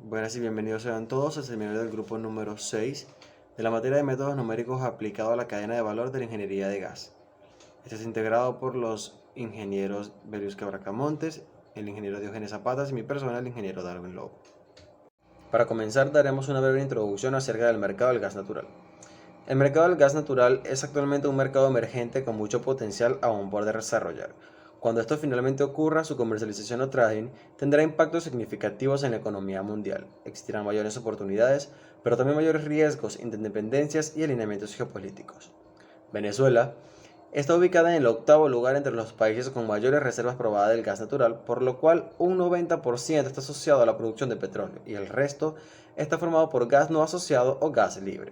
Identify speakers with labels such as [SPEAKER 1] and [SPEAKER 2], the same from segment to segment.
[SPEAKER 1] Buenas y bienvenidos sean todos al seminario del grupo número 6 de la materia de métodos numéricos aplicado a la cadena de valor de la ingeniería de gas. Este es integrado por los ingenieros Belius Cabracamontes, el ingeniero Diógenes Zapatas y mi persona, el ingeniero Darwin Lowe. Para comenzar daremos una breve introducción acerca del mercado del gas natural. El mercado del gas natural es actualmente un mercado emergente con mucho potencial aún por desarrollar. Cuando esto finalmente ocurra, su comercialización o trading tendrá impactos significativos en la economía mundial. Existirán mayores oportunidades, pero también mayores riesgos, interdependencias y alineamientos geopolíticos. Venezuela está ubicada en el octavo lugar entre los países con mayores reservas probadas del gas natural, por lo cual un 90% está asociado a la producción de petróleo y el resto está formado por gas no asociado o gas libre.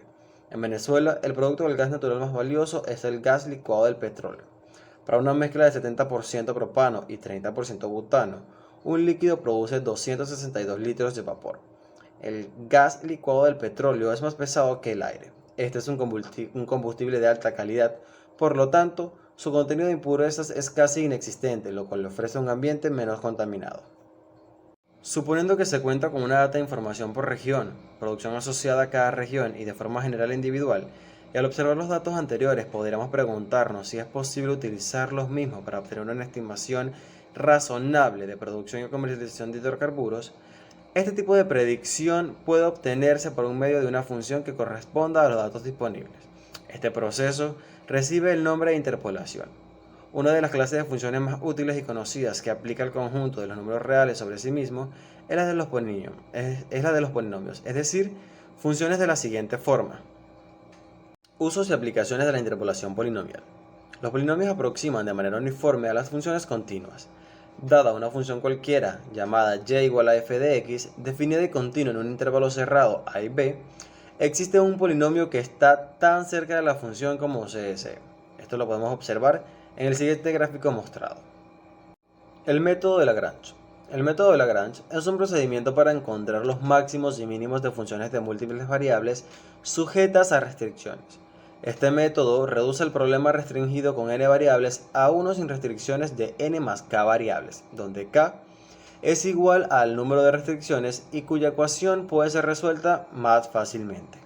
[SPEAKER 1] En Venezuela, el producto del gas natural más valioso es el gas licuado del petróleo. Para una mezcla de 70% propano y 30% butano, un líquido produce 262 litros de vapor. El gas licuado del petróleo es más pesado que el aire. Este es un combustible de alta calidad, por lo tanto, su contenido de impurezas es casi inexistente, lo cual le ofrece un ambiente menos contaminado. Suponiendo que se cuenta con una data de información por región, producción asociada a cada región y de forma general e individual, y al observar los datos anteriores podríamos preguntarnos si es posible utilizar los mismos para obtener una estimación razonable de producción y comercialización de hidrocarburos. Este tipo de predicción puede obtenerse por un medio de una función que corresponda a los datos disponibles. Este proceso recibe el nombre de interpolación. Una de las clases de funciones más útiles y conocidas que aplica el conjunto de los números reales sobre sí mismos es la de los polinomios, es decir, funciones de la siguiente forma. Usos y aplicaciones de la interpolación polinomial. Los polinomios aproximan de manera uniforme a las funciones continuas. Dada una función cualquiera, llamada y igual a f de x, definida y continua en un intervalo cerrado a y b, existe un polinomio que está tan cerca de la función como se desee. Esto lo podemos observar en el siguiente gráfico mostrado. El método de Lagrange. El método de Lagrange es un procedimiento para encontrar los máximos y mínimos de funciones de múltiples variables sujetas a restricciones. Este método reduce el problema restringido con n variables a uno sin restricciones de n más k variables, donde k es igual al número de restricciones y cuya ecuación puede ser resuelta más fácilmente.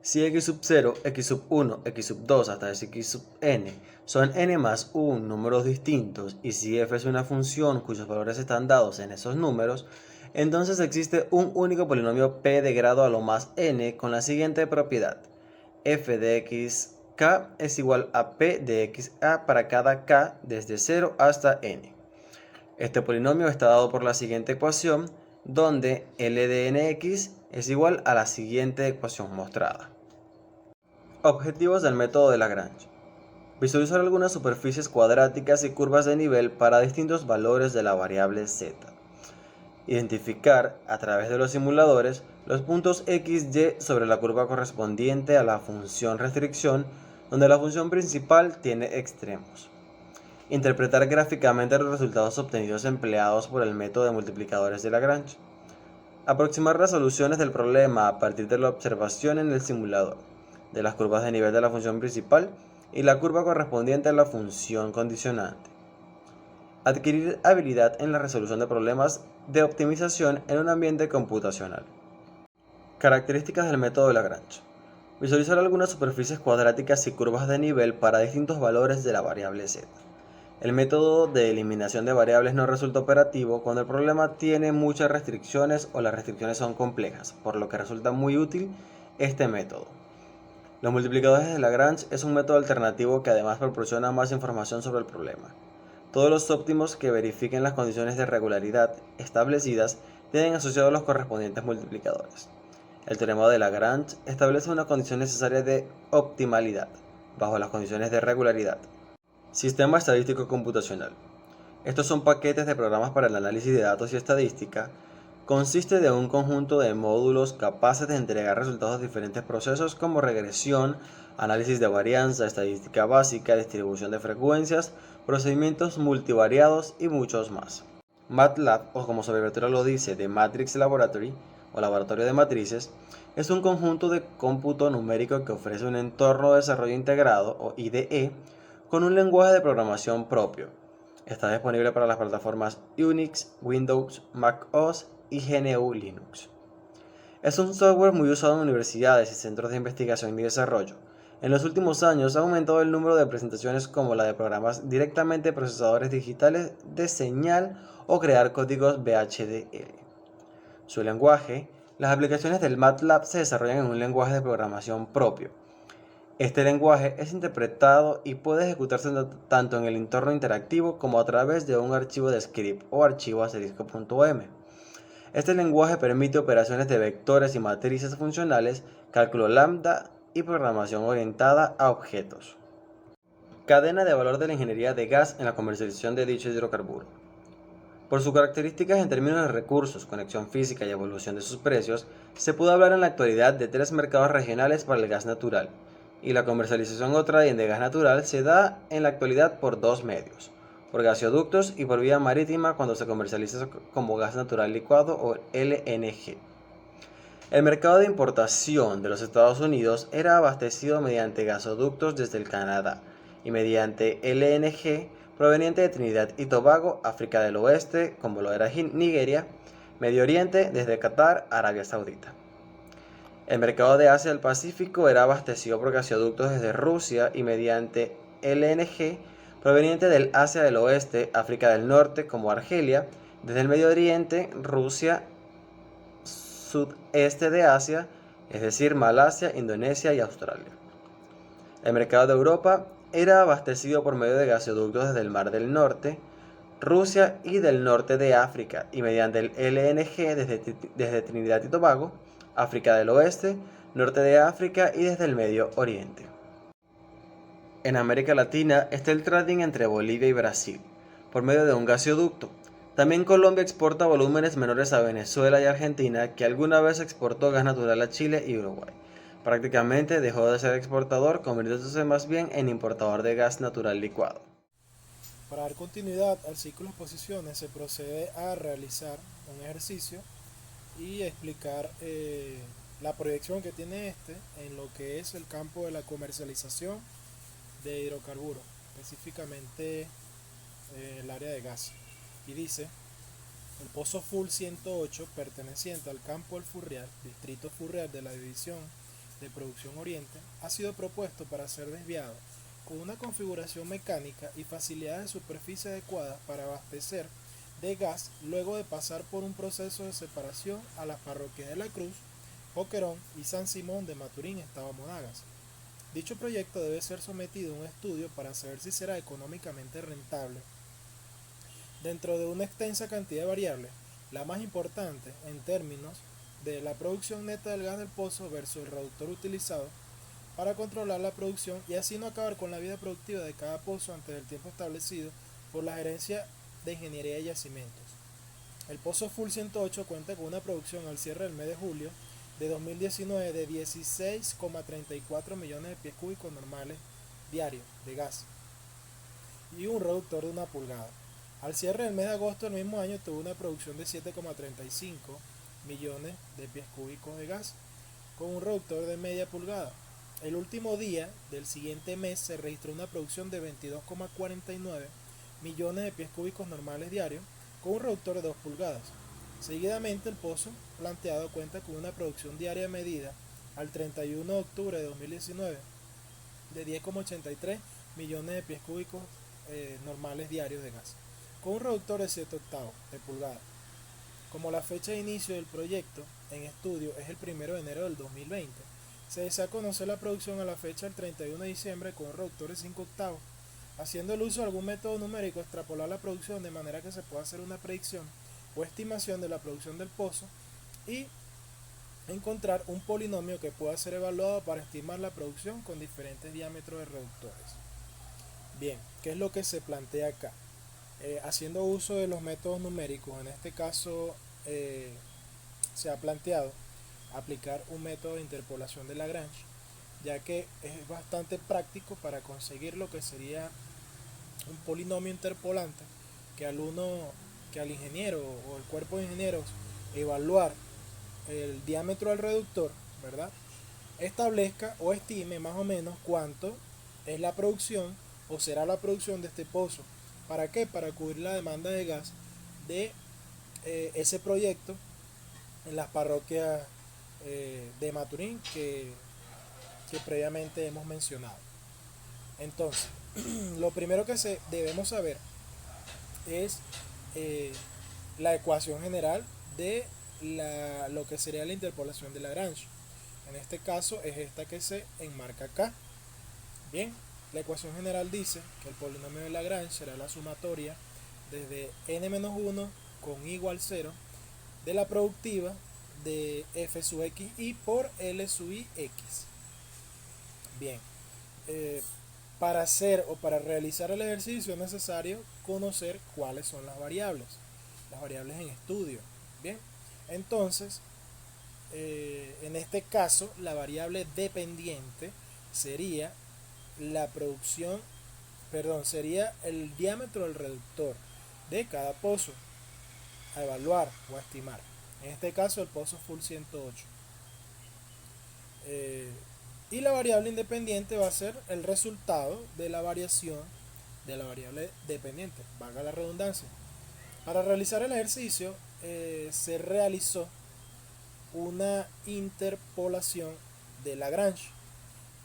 [SPEAKER 1] Si x sub 0, x sub 1, x sub 2 hasta x sub n son n más 1 números distintos y si f es una función cuyos valores están dados en esos números, entonces existe un único polinomio p de grado a lo más n con la siguiente propiedad. F de xk es igual a p de xa para cada k desde 0 hasta n. Este polinomio está dado por la siguiente ecuación, donde L de nx es igual a la siguiente ecuación mostrada. Objetivos del método de Lagrange. Visualizar algunas superficies cuadráticas y curvas de nivel para distintos valores de la variable z. Identificar, a través de los simuladores, los puntos x, y sobre la curva correspondiente a la función restricción, donde la función principal tiene extremos. Interpretar gráficamente los resultados obtenidos empleados por el método de multiplicadores de Lagrange. Aproximar las soluciones del problema a partir de la observación en el simulador, de las curvas de nivel de la función principal y la curva correspondiente a la función condicionante. Adquirir habilidad en la resolución de problemas de optimización en un ambiente computacional. Características del método de Lagrange. Visualizar algunas superficies cuadráticas y curvas de nivel para distintos valores de la variable z. El método de eliminación de variables no resulta operativo cuando el problema tiene muchas restricciones o las restricciones son complejas, por lo que resulta muy útil este método. Los multiplicadores de Lagrange es un método alternativo que además proporciona más información sobre el problema. Todos los óptimos que verifiquen las condiciones de regularidad establecidas tienen asociados los correspondientes multiplicadores. El teorema de Lagrange establece una condición necesaria de optimalidad bajo las condiciones de regularidad. Sistema estadístico computacional. Estos son paquetes de programas para el análisis de datos y estadística. Consiste de un conjunto de módulos capaces de entregar resultados de diferentes procesos como regresión, análisis de varianza, estadística básica, distribución de frecuencias, procedimientos multivariados y muchos más. MATLAB, o como su abreviatura lo dice, de Matrix Laboratory, o Laboratorio de Matrices, es un conjunto de cómputo numérico que ofrece un entorno de desarrollo integrado, o IDE, con un lenguaje de programación propio. Está disponible para las plataformas Unix, Windows, Mac OS y GNU Linux. Es un software muy usado en universidades y centros de investigación y desarrollo. En los últimos años ha aumentado el número de presentaciones como la de programas directamente procesadores digitales de señal o crear códigos VHDL. Su lenguaje. Las aplicaciones del MATLAB se desarrollan en un lenguaje de programación propio. Este lenguaje es interpretado y puede ejecutarse tanto en el entorno interactivo como a través de un archivo de script o archivo *.m. Este lenguaje permite operaciones de vectores y matrices funcionales, cálculo lambda y programación orientada a objetos. Cadena de valor de la ingeniería de gas en la comercialización de dicho hidrocarburo. Por sus características en términos de recursos, conexión física y evolución de sus precios, se puede hablar en la actualidad de 3 mercados regionales para el gas natural, y la comercialización o trading de gas natural se da en la actualidad por 2 medios, por gasoductos y por vía marítima cuando se comercializa como gas natural licuado o LNG. El mercado de importación de los Estados Unidos era abastecido mediante gasoductos desde el Canadá y mediante LNG proveniente de Trinidad y Tobago, África del Oeste, como lo era Nigeria, Medio Oriente, desde Qatar, Arabia Saudita. El mercado de Asia del Pacífico era abastecido por gasoductos desde Rusia y mediante LNG proveniente del Asia del Oeste, África del Norte, como Argelia, desde el Medio Oriente, Rusia, sudeste de Asia, es decir, Malasia, Indonesia y Australia. El mercado de Europa era abastecido por medio de gasoductos desde el Mar del Norte, Rusia y del norte de África, y mediante el LNG desde Trinidad y Tobago, África del Oeste, norte de África y desde el Medio Oriente. En América Latina está el trading entre Bolivia y Brasil, por medio de un gasoducto. También Colombia exporta volúmenes menores a Venezuela y Argentina, que alguna vez exportó gas natural a Chile y Uruguay. Prácticamente dejó de ser exportador, convirtiéndose más bien en importador de gas natural licuado.
[SPEAKER 2] Para dar continuidad al ciclo de exposiciones se procede a realizar un ejercicio y explicar la proyección que tiene este en lo que es el campo de la comercialización de hidrocarburos, específicamente el área de gas. Y dice, el pozo Full 108, perteneciente al campo El Furrial, distrito Furrial de la División de Producción Oriente, ha sido propuesto para ser desviado con una configuración mecánica y facilidades de superficie adecuadas para abastecer de gas luego de pasar por un proceso de separación a las parroquias de La Cruz, Boquerón y San Simón de Maturín, Estado Monagas. Dicho proyecto debe ser sometido a un estudio para saber si será económicamente rentable. Dentro de una extensa cantidad de variables, la más importante en términos de la producción neta del gas del pozo versus el reductor utilizado para controlar la producción y así no acabar con la vida productiva de cada pozo antes del tiempo establecido por la Gerencia de Ingeniería de Yacimientos. El pozo Full 108 cuenta con una producción al cierre del mes de julio de 2019 de 16,34 millones de pies cúbicos normales diarios de gas y un reductor de 1 pulgada. Al cierre del mes de agosto del mismo año tuvo una producción de 7,35 millones de pies cúbicos de gas con un reductor de media pulgada. El último día del siguiente mes se registró una producción de 22,49 millones de pies cúbicos normales diarios con un reductor de 2 pulgadas. Seguidamente el pozo planteado cuenta con una producción diaria medida al 31 de octubre de 2019 de 10,83 millones de pies cúbicos normales diarios de gas, con un reductor de 7 octavos de pulgada. Como la fecha de inicio del proyecto en estudio es el 1 de enero del 2020, se desea conocer la producción a la fecha del 31 de diciembre con un reductor de 5 octavos. Haciendo el uso de algún método numérico, extrapolar la producción de manera que se pueda hacer una predicción o estimación de la producción del pozo y encontrar un polinomio que pueda ser evaluado para estimar la producción con diferentes diámetros de reductores. Bien, ¿qué es lo que se plantea acá? Haciendo uso de los métodos numéricos, en este caso se ha planteado aplicar un método de interpolación de Lagrange, ya que es bastante práctico para conseguir lo que sería un polinomio interpolante que al ingeniero o el cuerpo de ingenieros evaluar el diámetro del reductor, ¿verdad?, establezca o estime más o menos cuánto es la producción o será la producción de este pozo. ¿Para qué? Para cubrir la demanda de gas de ese proyecto en las parroquias de Maturín que previamente hemos mencionado. Entonces, lo primero que debemos saber es eh, la ecuación general de lo que sería la interpolación de Lagrange. En este caso es esta que se enmarca acá. Bien, la ecuación general dice que el polinomio de Lagrange será la sumatoria desde n-1 con i igual 0 de la productiva de f sub x y por l sub i x. Bien, para hacer o para realizar el ejercicio es necesario conocer cuáles son las variables en estudio. Bien, entonces, en este caso, la variable dependiente sería la producción, perdón, sería el diámetro del reductor de cada pozo a evaluar o a estimar. En este caso, el pozo full 108. Y la variable independiente va a ser el resultado de la variación de la variable dependiente, valga la redundancia. Para realizar el ejercicio se realizó una interpolación de Lagrange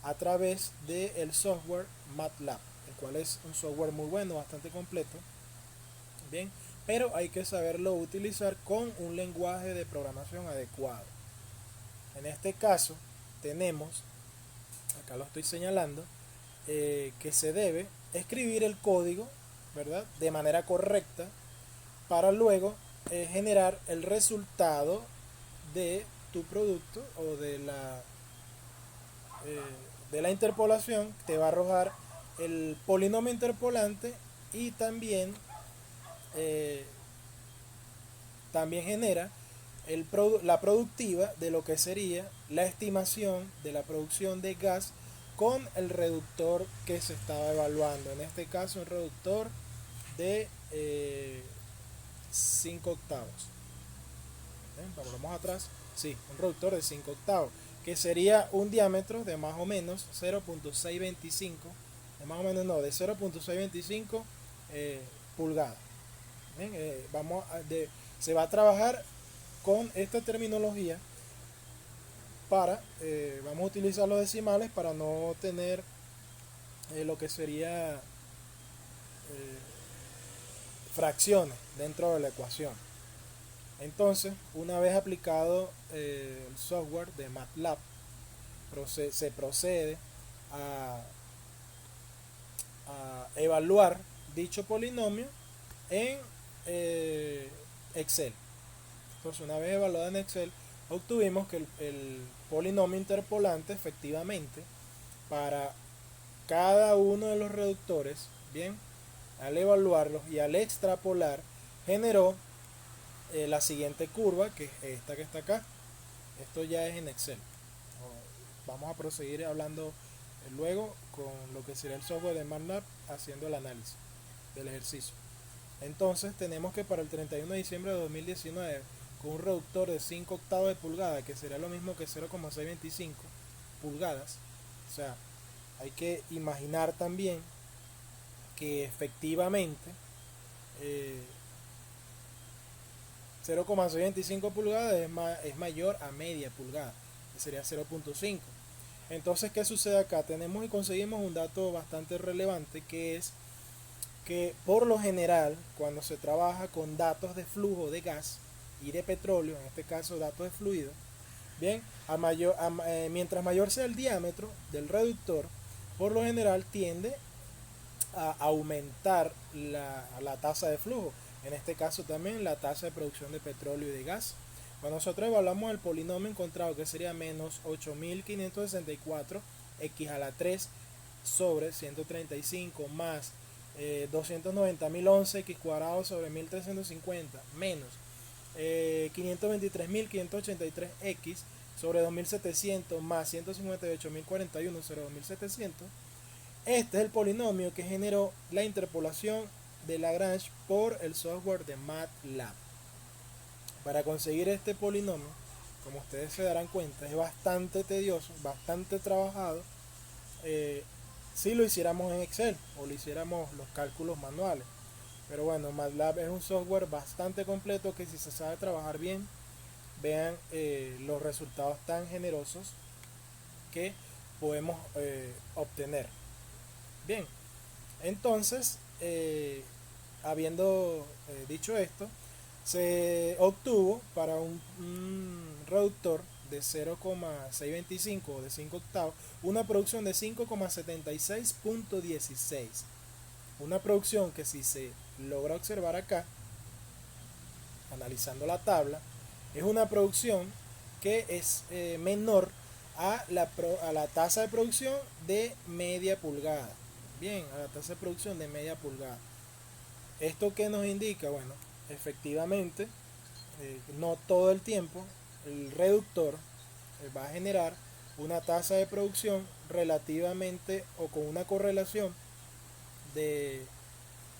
[SPEAKER 2] a través del software MATLAB, el cual es un software muy bueno, bastante completo. Bien, pero hay que saberlo utilizar con un lenguaje de programación adecuado. En este caso tenemos, acá lo estoy señalando, que se debe escribir el código, ¿verdad?, de manera correcta para luego generar el resultado de tu producto o de la interpolación. Te va a arrojar el polinomio interpolante y también genera la productiva de lo que sería la estimación de la producción de gas con el reductor que se estaba evaluando. En este caso, un reductor de 5 octavos. Vamos atrás. Sí, un reductor de 5 octavos, que sería un diámetro de más o menos 0.625, de más o menos no, de 0.625 pulgadas. Se va a trabajar con esta terminología vamos a utilizar los decimales para no tener lo que sería fracciones dentro de la ecuación. Entonces, una vez aplicado el software de MATLAB, se procede a evaluar dicho polinomio en Excel. Entonces, una vez evaluado en Excel, obtuvimos que el polinomio interpolante efectivamente para cada uno de los reductores, bien, al evaluarlos y al extrapolar, generó la siguiente curva, que es esta que está acá. Esto ya es en Excel. Vamos a proseguir hablando luego con lo que sería el software de MATLAB haciendo el análisis del ejercicio. Entonces tenemos que para el 31 de diciembre de 2019, con un reductor de 5 octavos de pulgada, que sería lo mismo que 0,625 pulgadas, o sea, hay que imaginar también que efectivamente 0,625 pulgadas es mayor a media pulgada, que sería 0,5. Entonces, ¿qué sucede acá? Tenemos y conseguimos un dato bastante relevante, que es que por lo general, cuando se trabaja con datos de flujo de gas y de petróleo, en este caso datos de fluido, bien, mientras mayor sea el diámetro del reductor, por lo general tiende a aumentar la tasa de flujo. En este caso también la tasa de producción de petróleo y de gas. Cuando nosotros evaluamos el polinomio encontrado, que sería menos 8564 x a la 3 sobre 135 más 290.011 x cuadrado sobre 1350 menos 523.583 x sobre 2700 más 158.041 sobre 2700. Este es el polinomio que generó la interpolación de Lagrange por el software de MATLAB. Para conseguir este polinomio, como ustedes se darán cuenta, es bastante tedioso, bastante trabajado. Si lo hiciéramos en Excel o lo hiciéramos los cálculos manuales. Pero bueno, MATLAB es un software bastante completo que si se sabe trabajar bien, vean los resultados tan generosos que podemos obtener. Bien, entonces, habiendo dicho esto, se obtuvo para un reductor de 0,625 o de 5 octavos una producción de 5,76.16. Una producción que, si se logra observar acá, analizando la tabla, es una producción que es menor a la tasa de producción de media pulgada. Bien, a la tasa de producción de media pulgada. ¿Esto qué nos indica? Bueno, efectivamente, no todo el tiempo el reductor va a generar una tasa de producción relativamente o con una correlación de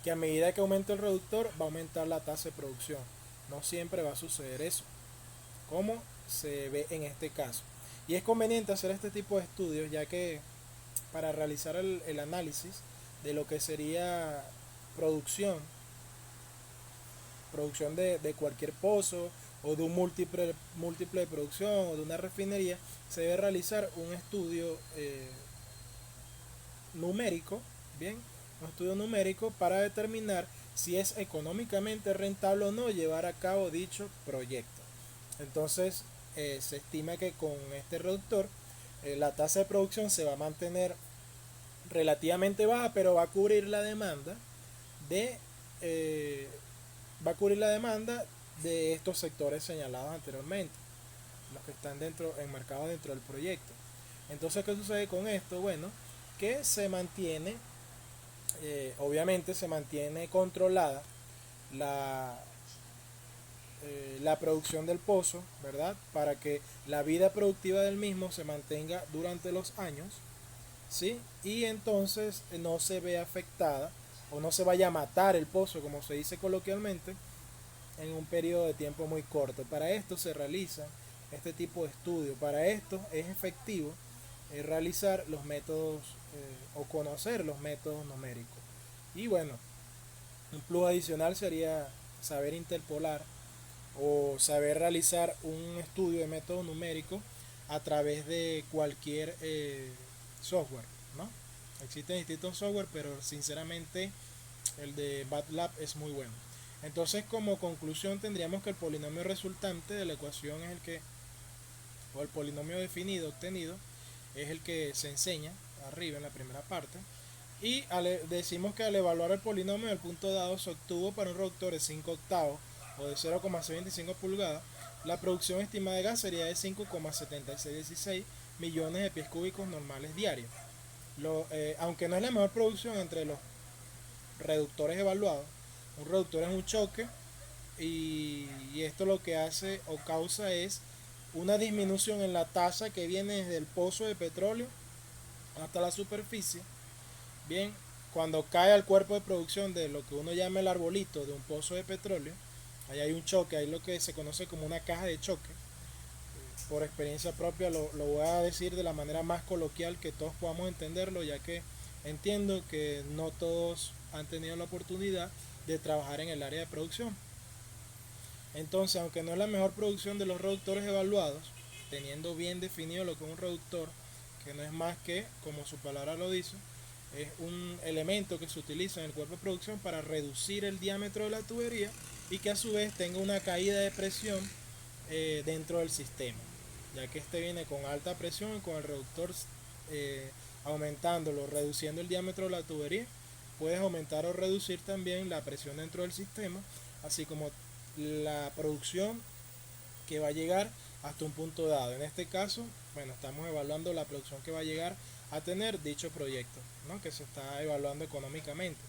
[SPEAKER 2] que a medida que aumenta el reductor va a aumentar la tasa de producción. No siempre va a suceder eso, como se ve en este caso. Y es conveniente hacer este tipo de estudios, ya que para realizar el análisis de lo que sería producción de cualquier pozo o de un múltiple de producción o de una refinería, se debe realizar un estudio numérico, bien, un estudio numérico para determinar si es económicamente rentable o no llevar a cabo dicho proyecto. Entonces, se estima que con este reductor la tasa de producción se va a mantener relativamente baja, pero va a cubrir la demanda de estos sectores señalados anteriormente, los que están enmarcados dentro del proyecto. Entonces, ¿qué sucede con esto? Bueno, que se mantiene, obviamente se mantiene controlada la producción del pozo, ¿verdad? Para que la vida productiva del mismo se mantenga durante los años, ¿sí? Y entonces no se ve afectada o no se vaya a matar el pozo, como se dice coloquialmente, en un periodo de tiempo muy corto. Para esto se realiza este tipo de estudio. Para esto es efectivo realizar los métodos o conocer los métodos numéricos. Y bueno, un plus adicional sería saber interpolar o saber realizar un estudio de métodos numéricos a través de cualquier software, ¿no? Existen distintos software, pero sinceramente el de MATLAB es muy bueno. Entonces, como conclusión, tendríamos que el polinomio resultante de la ecuación es el que, o el polinomio definido, obtenido, es el que se enseña arriba en la primera parte. Y decimos que al evaluar el polinomio del punto dado se obtuvo para un reductor de 5 octavos o de 0,625 pulgadas, la producción estimada de gas sería de 5,7616 millones de pies cúbicos normales diarios. Aunque no es la mejor producción entre los reductores evaluados, un reductor es un choque y esto lo que hace o causa es una disminución en la tasa que viene desde el pozo de petróleo hasta la superficie. Bien, cuando cae al cuerpo de producción de lo que uno llama el arbolito de un pozo de petróleo, ahí hay un choque, hay lo que se conoce como una caja de choque. Por experiencia propia lo voy a decir de la manera más coloquial que todos podamos entenderlo, ya que entiendo que no todos han tenido la oportunidad de trabajar en el área de producción. Entonces, aunque no es la mejor producción de los reductores evaluados, teniendo bien definido lo que es un reductor, que no es más que, como su palabra lo dice, es un elemento que se utiliza en el cuerpo de producción para reducir el diámetro de la tubería y que a su vez tenga una caída de presión dentro del sistema, ya que este viene con alta presión y con el reductor aumentándolo, reduciendo el diámetro de la tubería, puedes aumentar o reducir también la presión dentro del sistema, así como la producción que va a llegar hasta un punto dado. En este caso, bueno, estamos evaluando la producción que va a llegar a tener dicho proyecto, ¿no? Que se está evaluando económicamente.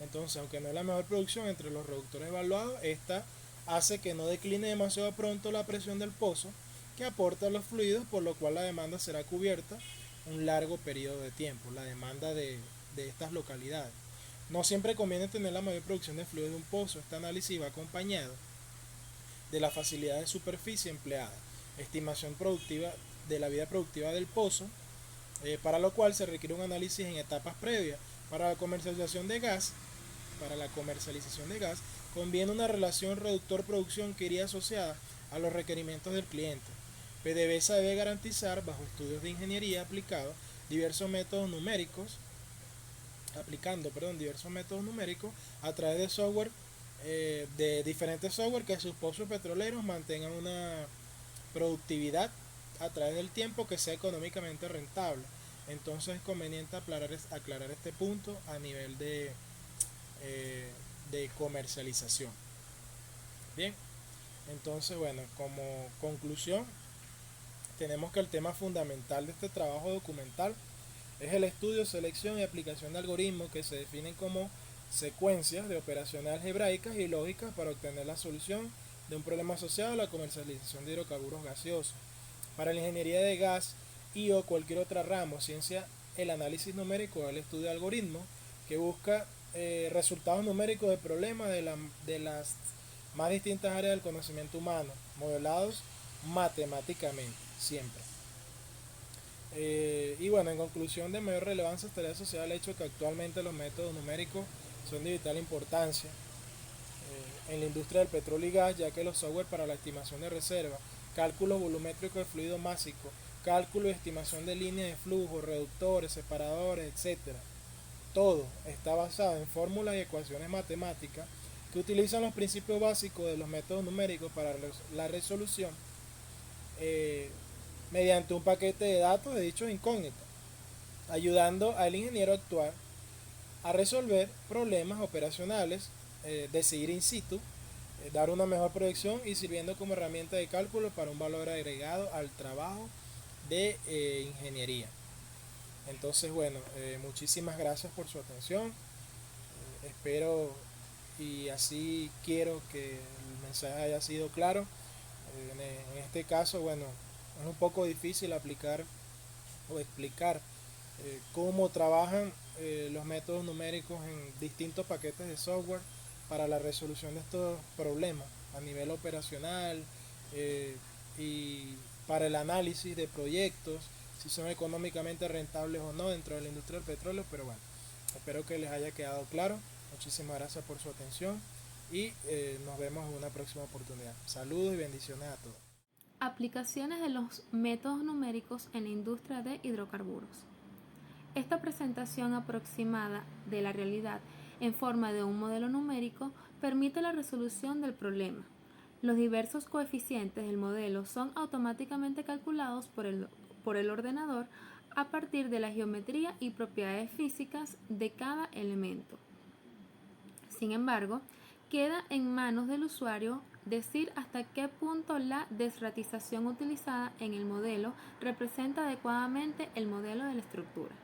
[SPEAKER 2] Entonces, aunque no es la mejor producción entre los reductores evaluados, esta hace que no decline demasiado pronto la presión del pozo que aporta los fluidos, por lo cual la demanda será cubierta un largo periodo de tiempo, la demanda de estas localidades. No siempre conviene tener la mayor producción de fluidos de un pozo. Este análisis va acompañado de la facilidad de superficie empleada, estimación productiva de la vida productiva del pozo, para lo cual se requiere un análisis en etapas previas. Para la comercialización de gas, conviene una relación reductor-producción que iría asociada a los requerimientos del cliente. PDVSA debe garantizar, bajo estudios de ingeniería aplicado, diversos métodos numéricos, diversos métodos numéricos a través de software, de diferentes software que sus pozos petroleros mantengan una productividad a través del tiempo que sea económicamente rentable. Entonces es conveniente aclarar este punto a nivel de comercialización. Bien, entonces bueno, como conclusión, tenemos que el tema fundamental de este trabajo documental es el estudio, selección y aplicación de algoritmos que se definen como secuencias de operaciones algebraicas y lógicas para obtener la solución de un problema asociado a la comercialización de hidrocarburos gaseosos. Para la ingeniería de gas y o cualquier otra rama o ciencia, el análisis numérico es el estudio de algoritmos que busca resultados numéricos de problemas de las más distintas áreas del conocimiento humano, modelados matemáticamente, siempre. Y bueno, en conclusión, de mayor relevancia estaría asociado al hecho que actualmente los métodos numéricos son de vital importancia en la industria del petróleo y gas, ya que los software para la estimación de reservas, cálculos volumétricos de fluido másico, cálculo y estimación de líneas de flujo, reductores, separadores, etc. Todo está basado en fórmulas y ecuaciones matemáticas que utilizan los principios básicos de los métodos numéricos para la resolución mediante un paquete de datos de dichos incógnitos, ayudando al ingeniero actual a resolver problemas operacionales, decidir in situ, dar una mejor proyección y sirviendo como herramienta de cálculo para un valor agregado al trabajo de ingeniería. Entonces, bueno, muchísimas gracias por su atención. Espero y así quiero que el mensaje haya sido claro. En este caso, bueno, es un poco difícil aplicar o explicar cómo trabajan los métodos numéricos en distintos paquetes de software para la resolución de estos problemas a nivel operacional y para el análisis de proyectos, si son económicamente rentables o no dentro de la industria del petróleo. Pero bueno, espero que les haya quedado claro. Muchísimas gracias por su atención y nos vemos en una próxima oportunidad. Saludos y bendiciones a todos.
[SPEAKER 3] Aplicaciones de los métodos numéricos en la industria de hidrocarburos. Esta presentación aproximada de la realidad en forma de un modelo numérico permite la resolución del problema. Los diversos coeficientes del modelo son automáticamente calculados por el ordenador a partir de la geometría y propiedades físicas de cada elemento. Sin embargo, queda en manos del usuario decir hasta qué punto la desratización utilizada en el modelo representa adecuadamente el modelo de la estructura.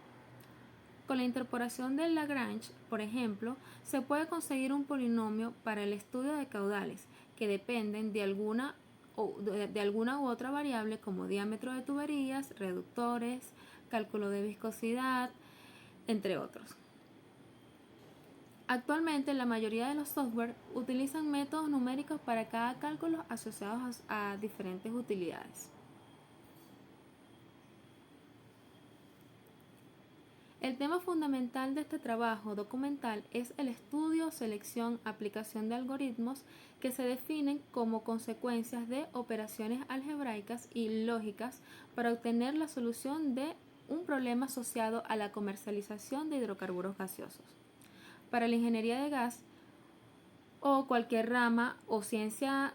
[SPEAKER 3] Con la incorporación de Lagrange, por ejemplo, se puede conseguir un polinomio para el estudio de caudales que dependen de alguna u otra variable como diámetro de tuberías, reductores, cálculo de viscosidad, entre otros. Actualmente, la mayoría de los software utilizan métodos numéricos para cada cálculo asociados a diferentes utilidades. El tema fundamental de este trabajo documental es el estudio, selección, aplicación de algoritmos que se definen como consecuencias de operaciones algebraicas y lógicas para obtener la solución de un problema asociado a la comercialización de hidrocarburos gaseosos. Para la ingeniería de gas o cualquier rama o ciencia,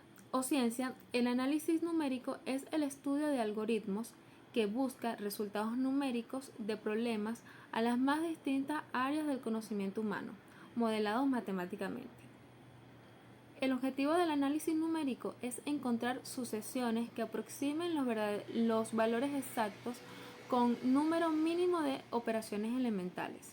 [SPEAKER 3] el análisis numérico es el estudio de algoritmos que busca resultados numéricos de problemas a las más distintas áreas del conocimiento humano, modelados matemáticamente. El objetivo del análisis numérico es encontrar sucesiones que aproximen los valores exactos con número mínimo de operaciones elementales.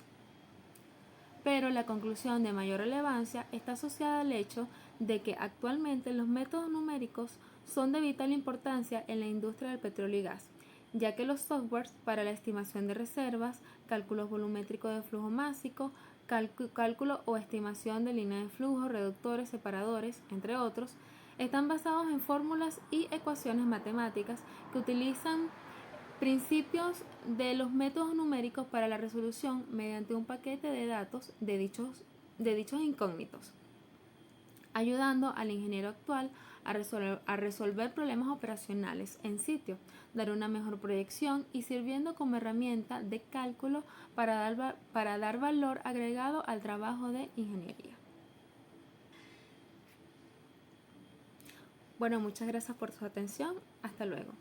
[SPEAKER 3] Pero la conclusión de mayor relevancia está asociada al hecho de que actualmente los métodos numéricos son de vital importancia en la industria del petróleo y gas, ya que los softwares para la estimación de reservas, cálculos volumétricos de flujo másico, cálculo o estimación de línea de flujo, reductores, separadores, entre otros, están basados en fórmulas y ecuaciones matemáticas que utilizan principios de los métodos numéricos para la resolución mediante un paquete de datos de dichos incógnitos, ayudando al ingeniero actual a resolver problemas operacionales en sitio, dar una mejor proyección y sirviendo como herramienta de cálculo para dar valor agregado al trabajo de ingeniería. Bueno, muchas gracias por su atención. Hasta luego.